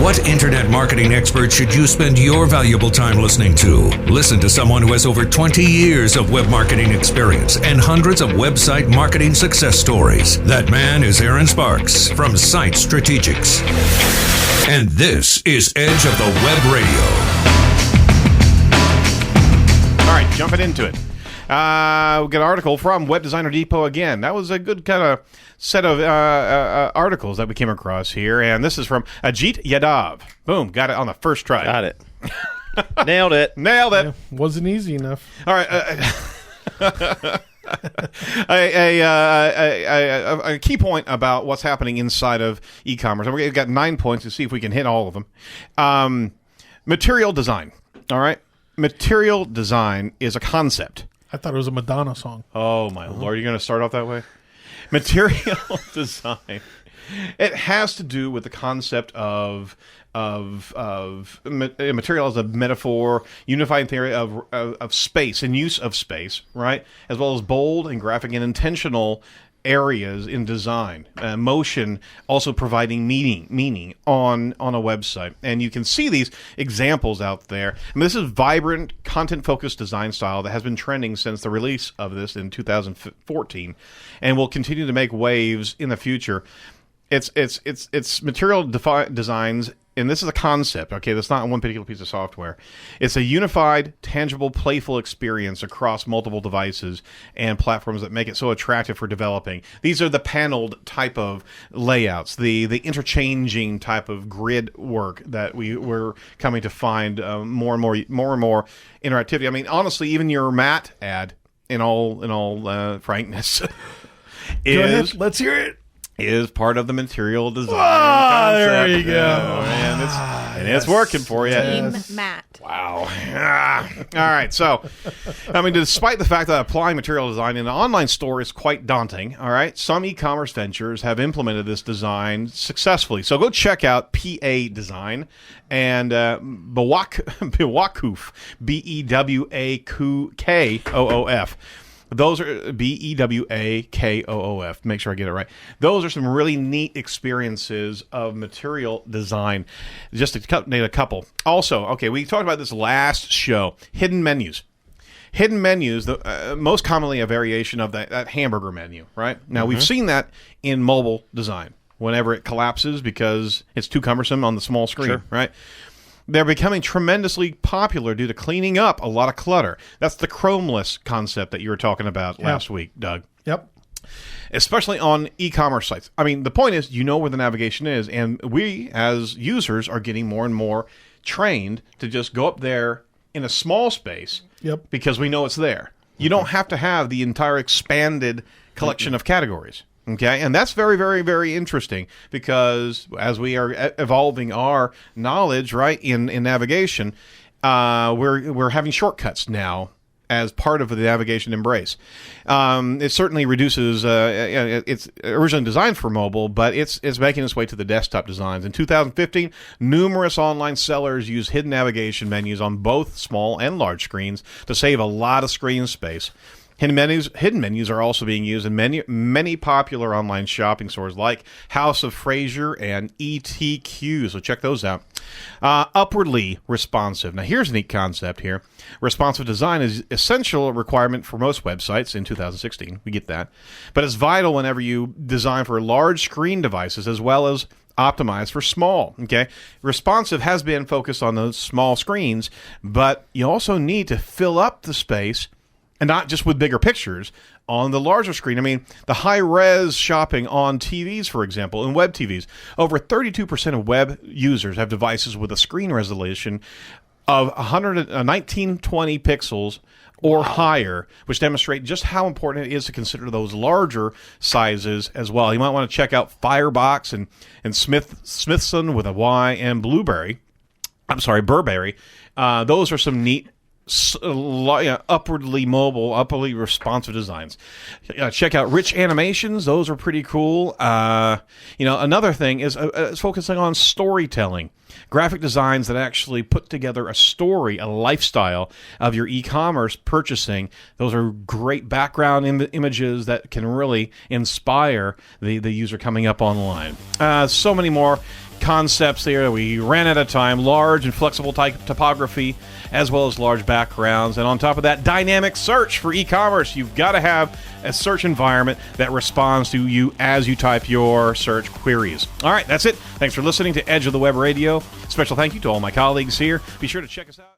What internet marketing expert should you spend your valuable time listening to? Listen to someone who has over 20 years of web marketing experience and hundreds of website marketing success stories. That man is Aaron Sparks from Site Strategics. And this is Edge of the Web Radio. All right, jumping into it. We got an article from Web Designer Depot again. That was a good kind of set of articles that we came across here. And this is from Ajit Yadav. Boom, got it on the first try. Got it. Nailed it. Nailed it. Yeah, wasn't easy enough. All right. A key point about what's happening inside of e-commerce. And we've got 9 points to see if we can hit all of them. Material design. All right. Material design is a concept. I thought it was a Madonna song. Oh, my Lord. You're going to start off that way? Material design. It has to do with the concept of material as a metaphor, unified theory of space and use of space, right? As well as bold and graphic and intentional areas in design. Motion also providing meaning on a website. And you can see these examples out there. I mean, this is vibrant, content-focused design style that has been trending since the release of this in 2014 and will continue to make waves in the future. It's material designs, and this is a concept, okay? That's not one particular piece of software. It's a unified, tangible, playful experience across multiple devices and platforms that make it so attractive for developing. These are the paneled type of layouts, the interchanging type of grid work that we're coming to find more and more interactivity. I mean, honestly, even your Matt ad, in all frankness, Go ahead, let's hear it. Is part of the material design concept. There you go. And it's working for you. Team Matt. Wow. All right. So, I mean, despite the fact that applying material design in an online store is quite daunting, all right, some e-commerce ventures have implemented this design successfully. So go check out PA Design and Bewakoof, Bewakoof. Those are Bewakoof. Make sure I get it right. Those are some really neat experiences of material design. Just to name a couple. Also, okay, we talked about this last show. Hidden menus. Hidden menus, most commonly a variation of that hamburger menu, right? Now, we've seen that in mobile design whenever it collapses because it's too cumbersome on the small screen, right? They're becoming tremendously popular due to cleaning up a lot of clutter. That's the Chromeless concept that you were talking about last week, Doug. Yep. Especially on e-commerce sites. I mean, the point is, you know where the navigation is, and we, as users, are getting more and more trained to just go up there in a small space because we know it's there. You don't have to have the entire expanded collection of categories. Okay, and that's very, very, very interesting because as we are evolving our knowledge, right, in navigation, we're having shortcuts now as part of the navigation embrace. It certainly reduces. It's originally designed for mobile, but it's making its way to the desktop designs. In 2015, numerous online sellers use hidden navigation menus on both small and large screens to save a lot of screen space. Hidden menus are also being used in many popular online shopping stores like House of Fraser and ETQ, so check those out. Upwardly responsive. Now, here's a neat concept here. Responsive design is an essential requirement for most websites in 2016. We get that. But it's vital whenever you design for large screen devices as well as optimized for small, okay? Responsive has been focused on those small screens, but you also need to fill up the space and not just with bigger pictures on the larger screen. I mean, the high-res shopping on TVs, for example, and web TVs. Over 32% of web users have devices with a screen resolution of 1920 pixels or higher, which demonstrate just how important it is to consider those larger sizes as well. You might want to check out Firebox and Smithson with a Y and Burberry. Those are some neat upwardly mobile, upwardly responsive designs. Check out Rich Animations; those are pretty cool. Another thing is focusing on storytelling, graphic designs that actually put together a story, a lifestyle of your e-commerce purchasing. Those are great background images that can really inspire the user coming up online. So many more concepts there. We ran out of time. Large and flexible typography, as well as large backgrounds. And on top of that, dynamic search for e-commerce. You've got to have a search environment that responds to you as you type your search queries. All right, that's it. Thanks for listening to Edge of the Web Radio. Special thank you to all my colleagues here. Be sure to check us out.